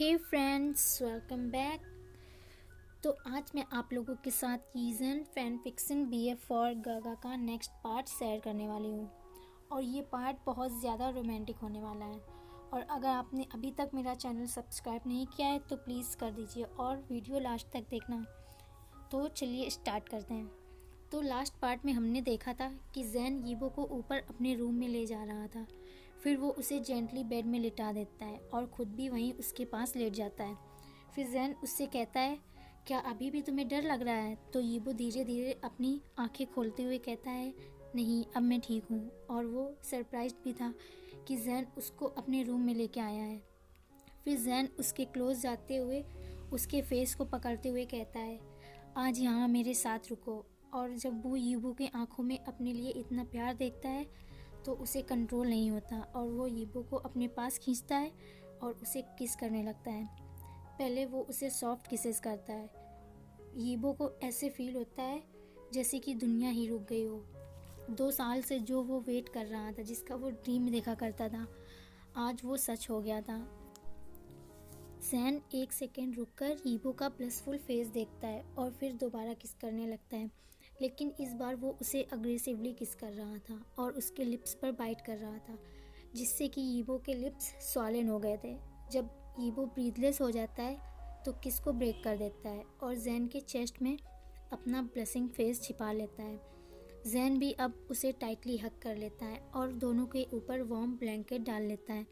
हे friends, welcome back. तो आज मैं आप लोगों के साथ reason fan fiction BF for Gaga का नेक्स्ट पार्ट शेयर करने वाली हूँ। और ये पार्ट बहुत ज़्यादा रोमांटिक होने वाला है। और अगर आपने अभी तक मेरा चैनल सब्सक्राइब नहीं किया है तो प्लीज़ कर दीजिए और वीडियो लास्ट तक देखना। तो चलिए स्टार्ट करते हैं। तो लास्ट पार्ट में हमने देखा था कि जैन यीबो को ऊपर अपने रूम में ले जा रहा था। फिर वो उसे जेंटली बेड में लिटा देता है और ख़ुद भी वहीं उसके पास लेट जाता है। फिर जैन उससे कहता है, क्या अभी भी तुम्हें डर लग रहा है? तो यीबो धीरे धीरे अपनी आंखें खोलते हुए कहता है, नहीं, अब मैं ठीक हूँ। और वो सरप्राइज्ड भी था कि जैन उसको अपने रूम में लेके आया है। फिर जैन उसके क्लोज जाते हुए उसके फेस को पकड़ते हुए कहता है, आज यहाँ मेरे साथ रुको। और जब वो यीबो के आंखों में अपने लिए इतना प्यार देखता है तो उसे कंट्रोल नहीं होता और वो यीबो को अपने पास खींचता है और उसे किस करने लगता है। पहले वो उसे सॉफ्ट किसेस करता है। यीबो को ऐसे फील होता है जैसे कि दुनिया ही रुक गई हो। 2 साल से जो वो वेट कर रहा था, जिसका वो ड्रीम देखा करता था, आज वो सच हो गया था। जैन 1 सेकेंड रुककर यीबो का ब्लिसफुल फेस देखता है और फिर दोबारा किस करने लगता है। लेकिन इस बार वो उसे अग्रेसिवली किस कर रहा था और उसके लिप्स पर बाइट कर रहा था, जिससे कि यीबो के लिप्स स्वॉलन हो गए थे। जब यीबो ब्रीथलेस हो जाता है तो किस को ब्रेक कर देता है और जैन के चेस्ट में अपना ब्लेसिंग फेस छिपा लेता है। जैन भी अब उसे टाइटली हक कर लेता है और दोनों के ऊपर वार्म ब्लैंकेट डाल लेता है।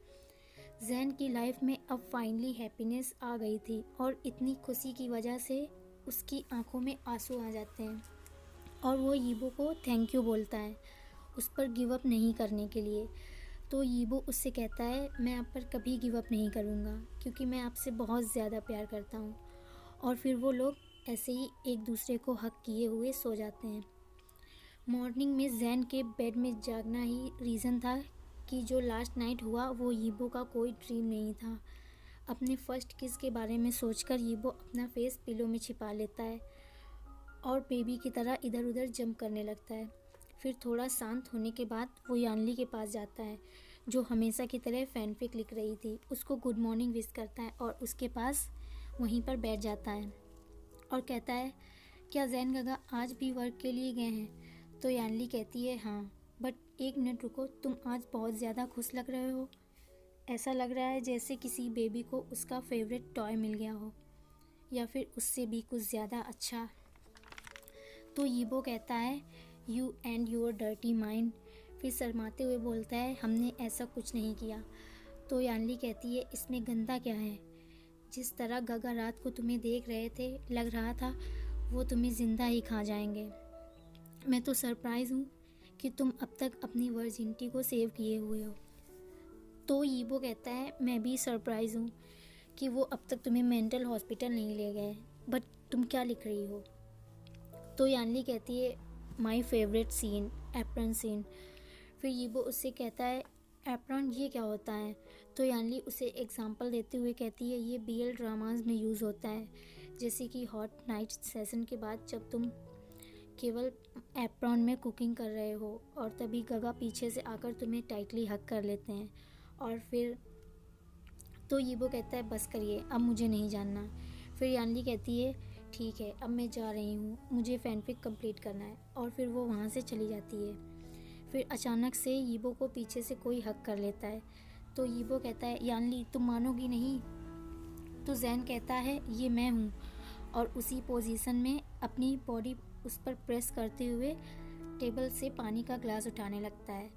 जैन की लाइफ में अब फाइनली हैप्पीनेस आ गई थी और इतनी खुशी की वजह से उसकी आंखों में आंसू आ जाते हैं और वो यीबो को थैंक यू बोलता है उस पर गिव अप नहीं करने के लिए। तो यीबो उससे कहता है, मैं आप पर कभी गिव अप नहीं करूँगा क्योंकि मैं आपसे बहुत ज़्यादा प्यार करता हूँ। और फिर वो लोग ऐसे ही एक दूसरे को हक किए हुए सो जाते हैं। मॉर्निंग में जैन के बेड में जागना ही रीज़न था कि जो लास्ट नाइट हुआ वो यीबो का कोई ड्रीम नहीं था। अपने फर्स्ट किस के बारे में सोचकर यीबो अपना फेस पिलो में छिपा लेता है और बेबी की तरह इधर उधर जंप करने लगता है। फिर थोड़ा शांत होने के बाद वो यानली के पास जाता है, जो हमेशा की तरह फैनफिक लिख रही थी। उसको गुड मॉर्निंग विश करता है और उसके पास वहीं पर बैठ जाता है और कहता है, क्या जैन गागा आज भी वर्क के लिए गए हैं? तो यानली कहती है, हाँ, बट 1 मिनट रुको, तुम आज बहुत ज़्यादा खुश लग रहे हो। ऐसा लग रहा है जैसे किसी बेबी को उसका फेवरेट टॉय मिल गया हो, या फिर उससे भी कुछ ज़्यादा अच्छा। तो यीबो कहता है, you and your dirty mind. फिर शर्माते हुए बोलता है, हमने ऐसा कुछ नहीं किया। तो यानली कहती है, इसमें गंदा क्या है? जिस तरह गागा रात को तुम्हें देख रहे थे, लग रहा था वो तुम्हें ज़िंदा ही खा जाएंगे। मैं तो सरप्राइज़ हूँ कि तुम अब तक अपनी वर्जिनिटी को सेव किए हुए हो। तो यीबो कहता है, मैं भी सरप्राइज़ हूँ कि वो अब तक तुम्हें मेंटल हॉस्पिटल नहीं ले गए। बट तुम क्या लिख रही हो? तो यानली कहती है, my favourite scene, apron scene. फिर यीबो उससे कहता है, एप्रन ये क्या होता है? तो यानली उसे एग्जांपल देते हुए कहती है, ये BL ड्रामाज में यूज़ होता है, जैसे कि हॉट नाइट सेशन के बाद जब तुम केवल एप्रॉन में कुकिंग कर रहे हो और तभी गागा पीछे से आकर तुम्हें टाइटली हक कर लेते हैं। और फिर तो यीबो कहता है, बस करिए, अब मुझे नहीं जानना। फिर यानली कहती है, ठीक है, अब मैं जा रही हूँ, मुझे फैनफिक कंप्लीट करना है। और फिर वो वहाँ से चली जाती है। फिर अचानक से यीबो को पीछे से कोई हक कर लेता है। तो यीबो कहता है, यानली तुम मानोगी नहीं। तो जैन कहता है, ये मैं हूँ, और उसी पोजीशन में अपनी बॉडी उस पर प्रेस करते हुए टेबल से पानी का ग्लास उठाने लगता है।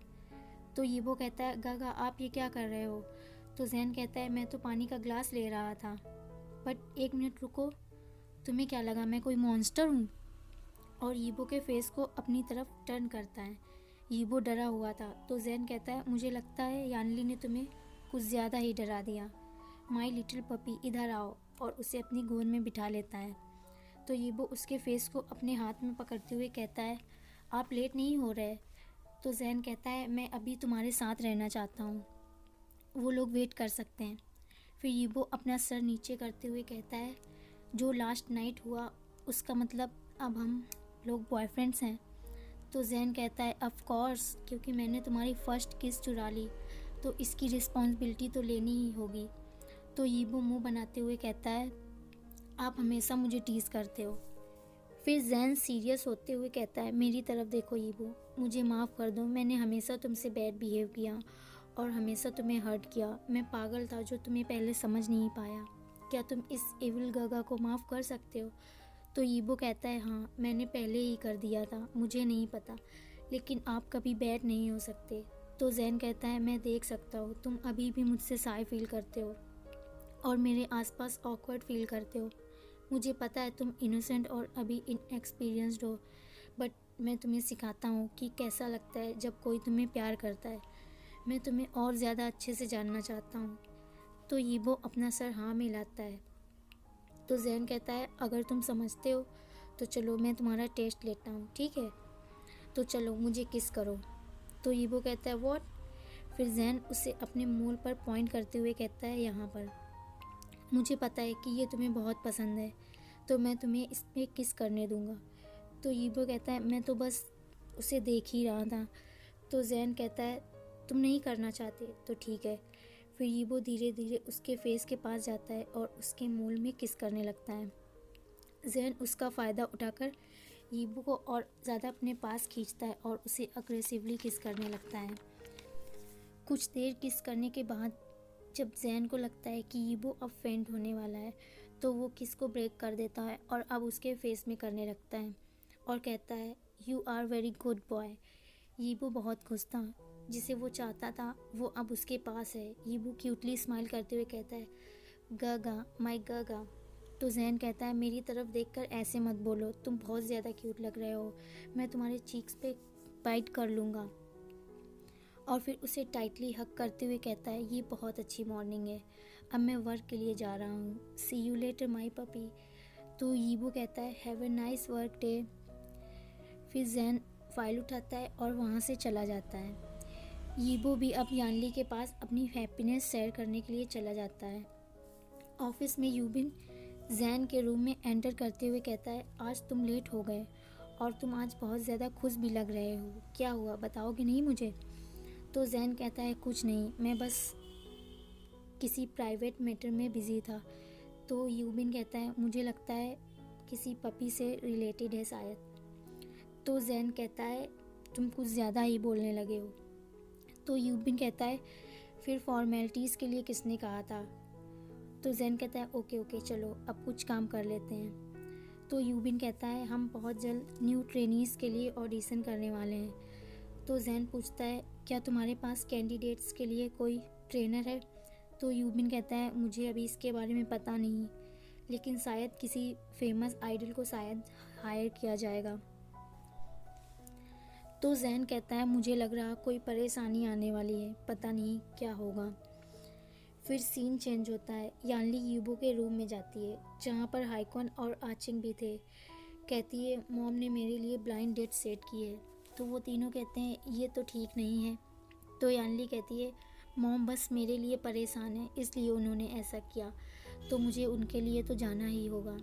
तो यीबो कहता है, गागा आप ये क्या कर रहे हो? तो जैन कहता है, मैं तो पानी का ग्लास ले रहा था। बट 1 मिनट रुको, तुम्हें क्या लगा मैं कोई मॉन्स्टर हूँ? और यीबो के फेस को अपनी तरफ टर्न करता है। यीबो डरा हुआ था। तो जैन कहता है, मुझे लगता है यानली ने तुम्हें कुछ ज़्यादा ही डरा दिया। माई लिटिल पपी, इधर आओ। और उसे अपनी गोद में बिठा लेता है। तो यीबो उसके फेस को अपने हाथ में पकड़ते हुए कहता है, आप लेट नहीं हो रहे? तो जैन कहता है, मैं अभी तुम्हारे साथ रहना चाहता हूँ, वो लोग वेट कर सकते हैं। फिर यीबो अपना सर नीचे करते हुए कहता है, जो लास्ट नाइट हुआ उसका मतलब अब हम लोग बॉयफ्रेंड्स हैं? तो जैन कहता है, ऑफ कोर्स, क्योंकि मैंने तुम्हारी फर्स्ट किस चुरा ली तो इसकी रिस्पॉन्सिबिलिटी तो लेनी ही होगी। तो यीबो मुंह बनाते हुए कहता है, आप हमेशा मुझे टीज़ करते हो। फिर जैन सीरियस होते हुए कहता है, मेरी तरफ देखो यीबो, मुझे माफ़ कर दो, मैंने हमेशा तुमसे बैड बिहेव किया और हमेशा तुम्हें हर्ट किया। मैं पागल था जो तुम्हें पहले समझ नहीं पाया। क्या तुम इस एविल गगा को माफ़ कर सकते हो? तो यीबो कहता है, हाँ मैंने पहले ही कर दिया था, मुझे नहीं पता, लेकिन आप कभी बैड नहीं हो सकते। तो जैन कहता है, मैं देख सकता हूँ तुम अभी भी मुझसे शाय फील करते हो और मेरे आसपास ऑकवर्ड फील करते हो। मुझे पता है तुम इनोसेंट और अभी इनएक्सपीरियंस्ड हो, बट मैं तुम्हें सिखाता हूँ कि कैसा लगता है जब कोई तुम्हें प्यार करता है। मैं तुम्हें और ज़्यादा अच्छे से जानना चाहता हूँ। तो यीबो अपना सर हाँ में हिलाता है। तो जैन कहता है, अगर तुम समझते हो तो चलो मैं तुम्हारा टेस्ट लेता हूँ, ठीक है? तो चलो मुझे किस करो। तो यीबो कहता है, व्हाट? फिर जैन उसे अपने मूल पर पॉइंट करते हुए कहता है, यहाँ पर। मुझे पता है कि ये तुम्हें बहुत पसंद है, तो मैं तुम्हें इस पर किस करने दूंगा। तो यीबो कहता है, मैं तो बस उसे देख ही रहा था। तो जैन कहता है, तुम नहीं करना चाहते तो ठीक है। फिर यीबो धीरे धीरे उसके फेस के पास जाता है और उसके मूल में किस करने लगता है। जैन उसका फ़ायदा उठाकर यीबो को और ज़्यादा अपने पास खींचता है और उसे अग्रेसिवली किस करने लगता है। कुछ देर किस करने के बाद जब जैन को लगता है कि यीबो अब फेंट होने वाला है, तो वो किस को ब्रेक कर देता है और अब उसके फेस में करने लगता है और कहता है, you are very good boy. Yibo बहुत खुश था, जिसे वो चाहता था वो अब उसके पास है। यीबो क्यूटली स्माइल करते हुए कहता है, गागा माय गागा। तो जैन कहता है, मेरी तरफ देखकर ऐसे मत बोलो, तुम बहुत ज़्यादा क्यूट लग रहे हो, मैं तुम्हारे चीक्स पे बाइट कर लूँगा। और फिर उसे टाइटली हक करते हुए कहता है, ये बहुत अच्छी मॉर्निंग है, अब मैं वर्क के लिए जा रहा हूँ, सी यू लेटर माय पपी। तो यीबो कहता है, have a nice work day. फिर जैन फाइल उठाता है और वहाँ से चला जाता है। यीबो भी अब यानली के पास अपनी हैप्पीनेस शेयर करने के लिए चला जाता है। ऑफिस में यूबिन जैन के रूम में एंटर करते हुए कहता है, आज तुम लेट हो गए और तुम आज बहुत ज़्यादा खुश भी लग रहे हो, क्या हुआ बताओगे नहीं मुझे? तो जैन कहता है, कुछ नहीं, मैं बस किसी प्राइवेट मैटर में बिज़ी था। तो यूबिन कहता है, मुझे लगता है किसी पपी से रिलेटेड है शायद। तो जैन कहता है, तुम कुछ ज़्यादा ही बोलने लगे हो। तो यूबिन कहता है, फिर फॉर्मेलिटीज़ के लिए किसने कहा था? तो जैन कहता है, ओके ओके चलो अब कुछ काम कर लेते हैं। तो यूबिन कहता है, हम बहुत जल्द न्यू ट्रेनीज़ के लिए ऑडिशन करने वाले हैं। तो जैन पूछता है, क्या तुम्हारे पास कैंडिडेट्स के लिए कोई ट्रेनर है? तो यूबिन कहता है, मुझे अभी इसके बारे में पता नहीं, लेकिन शायद किसी फेमस आइडल को शायद हायर किया जाएगा। तो जैन कहता है, मुझे लग रहा कोई परेशानी आने वाली है, पता नहीं क्या होगा। फिर सीन चेंज होता है। यानली यीबो के रूम में जाती है, जहाँ पर हाइकॉन और आचिंग भी थे। कहती है, मॉम ने मेरे लिए ब्लाइंड डेट सेट की है। तो वो तीनों कहते हैं, ये तो ठीक नहीं है। तो यानली कहती है, मॉम बस मेरे लिए परेशान है, इसलिए उन्होंने ऐसा किया, तो मुझे उनके लिए तो जाना ही होगा।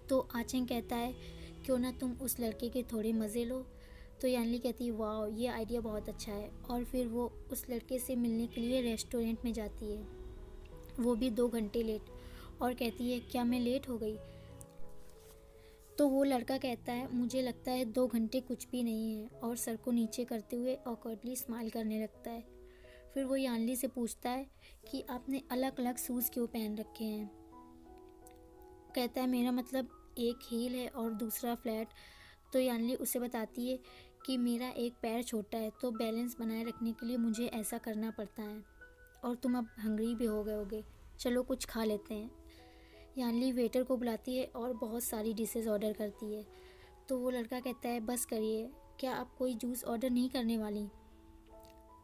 तो आचिंग कहता है, क्यों ना तुम उस लड़के के थोड़े मज़े लो। तो यानली कहती है, वाह ये आइडिया बहुत अच्छा है। और फिर वो उस लड़के से मिलने के लिए रेस्टोरेंट में जाती है, वो भी 2 घंटे लेट, और कहती है, क्या मैं लेट हो गई? तो वो लड़का कहता है, मुझे लगता है 2 घंटे कुछ भी नहीं है, और सर को नीचे करते हुए ऑकवर्डली स्माइल करने लगता है। फिर वो यानली से पूछता है कि आपने अलग अलग शूज़ क्यों पहन रखे हैं? कहता है, मेरा मतलब एक हील है और दूसरा फ्लैट। तो यानली उसे बताती है कि मेरा एक पैर छोटा है, तो बैलेंस बनाए रखने के लिए मुझे ऐसा करना पड़ता है, और तुम अब हंग्री भी हो गए होगे, चलो कुछ खा लेते हैं। यानली वेटर को बुलाती है और बहुत सारी डिशेस ऑर्डर करती है। तो वो लड़का कहता है, बस करिए, क्या आप कोई जूस ऑर्डर नहीं करने वाली?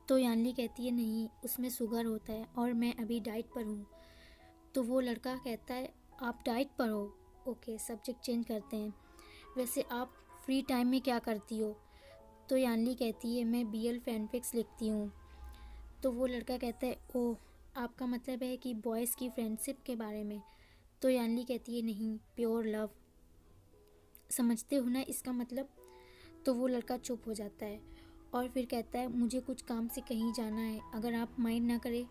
तो यानली कहती है, नहीं, उसमें शुगर होता है और मैं अभी डाइट पर हूँ। तो वो लड़का कहता है, आप डाइट पर हो? ओके, सब्जेक्ट चेंज करते हैं, वैसे आप फ्री टाइम में क्या करती हो? तो यानली कहती है, मैं BL फैनफिक्स लिखती हूँ। तो वो लड़का कहता है, ओह, आपका मतलब है कि बॉयज़ की फ्रेंडशिप के बारे में? तो यानली कहती है, नहीं, प्योर लव, समझते हो ना इसका मतलब? तो वो लड़का चुप हो जाता है और फिर कहता है, मुझे कुछ काम से कहीं जाना है, अगर आप माइंड ना करें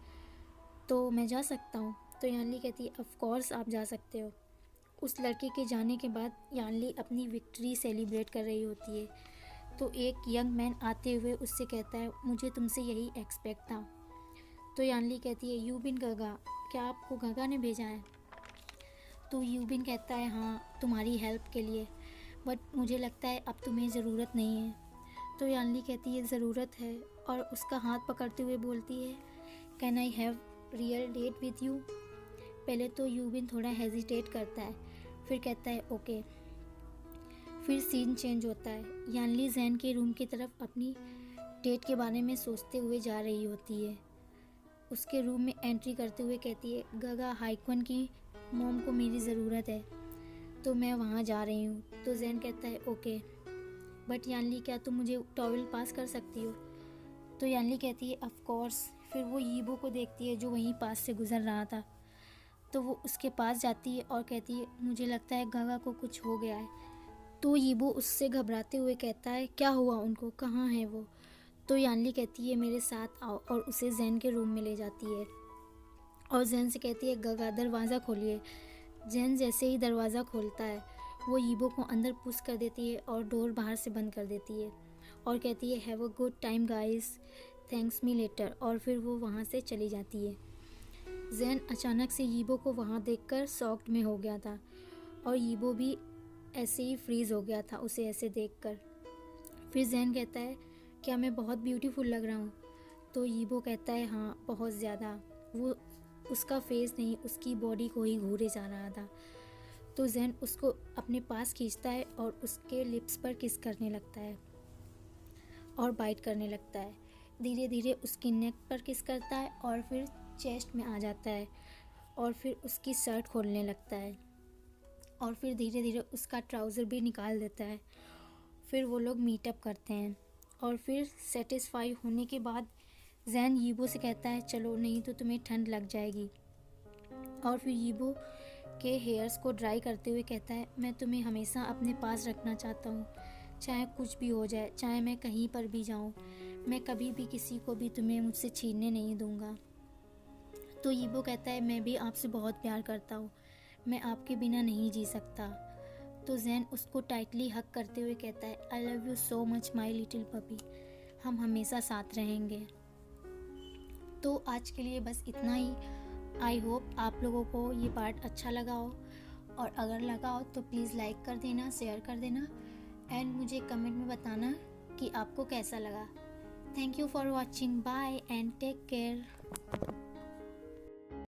तो मैं जा सकता हूँ? तो यानली कहती है ऑफ कोर्स आप जा सकते हो। उस लड़के के जाने के बाद यानली अपनी विक्ट्री सेलिब्रेट कर रही होती है। तो एक यंग मैन आते हुए उससे कहता है मुझे तुमसे यही एक्सपेक्ट था। तो यानली कहती है यू बिन गगा, क्या आपको गगा ने भेजा है? तो यूबिन कहता है हाँ, तुम्हारी हेल्प के लिए, बट मुझे लगता है अब तुम्हें ज़रूरत नहीं है। तो यानली कहती है ज़रूरत है, और उसका हाथ पकड़ते हुए बोलती है can I have real date with you. पहले तो यूबिन थोड़ा हेजिटेट करता है, फिर कहता है ओके। फिर सीन चेंज होता है। यानली जैन के रूम की तरफ अपनी डेट के बारे में सोचते हुए जा रही होती है। उसके रूम में एंट्री करते हुए कहती है गगा हाइक्वन की मॉम को मेरी ज़रूरत है, तो मैं वहाँ जा रही हूँ। तो जैन कहता है ओके, बट यानली क्या तुम मुझे टॉवल पास कर सकती हो? तो यानली कहती है ऑफ कोर्स। फिर वो यीबो को देखती है जो वहीं पास से गुजर रहा था, तो वो उसके पास जाती है और कहती है मुझे लगता है गगा को कुछ हो गया है। तो यीबो उससे घबराते हुए कहता है क्या हुआ उनको, कहाँ है वो? तो यानली कहती है मेरे साथ आओ, और उसे जैन के रूम में ले जाती है और जैन से कहती है गगा दरवाज़ा खोलिए। जैन जैसे ही दरवाज़ा खोलता है वो यीबो को अंदर पुश कर देती है और डोर बाहर से बंद कर देती है और कहती है have a good time guys, thanks me later, और फिर वो वहाँ से चली जाती है। जैन अचानक से यीबो को वहाँ देखकर शॉक्ड में हो गया था और यीबो भी ऐसे ही फ्रीज़ हो गया था उसे ऐसे देखकर। फिर जैन कहता है क्या मैं बहुत ब्यूटीफुल लग रहा हूँ? तो यीबो कहता है हाँ बहुत ज़्यादा। वो उसका फेस नहीं, उसकी बॉडी को ही घूरे जा रहा था। तो जैन उसको अपने पास खींचता है और उसके लिप्स पर किस करने लगता है और बाइट करने लगता है। धीरे धीरे उसकी नेक पर किस करता है और फिर चेस्ट में आ जाता है और फिर उसकी शर्ट खोलने लगता है और फिर धीरे धीरे उसका ट्राउज़र भी निकाल देता है। फिर वो लोग मीटअप करते हैं और फिर सेटिस्फाई होने के बाद जैन यीबो से कहता है चलो नहीं तो तुम्हें ठंड लग जाएगी, और फिर यीबो के हेयर्स को ड्राई करते हुए कहता है मैं तुम्हें हमेशा अपने पास रखना चाहता हूँ, चाहे कुछ भी हो जाए, चाहे मैं कहीं पर भी जाऊँ, मैं कभी भी किसी को भी तुम्हें मुझसे छीनने नहीं दूँगा। तो यीबो कहता है मैं भी आपसे बहुत प्यार करता हूँ, मैं आपके बिना नहीं जी सकता। तो जैन उसको टाइटली हग करते हुए कहता है I love you so much my little puppy, हम हमेशा साथ रहेंगे। तो आज के लिए बस इतना ही। आई होप आप लोगों को ये पार्ट अच्छा लगा हो, और अगर लगा हो तो प्लीज़ लाइक कर देना, शेयर कर देना, एंड मुझे कमेंट में बताना कि आपको कैसा लगा। Thank you for watching, bye and take care.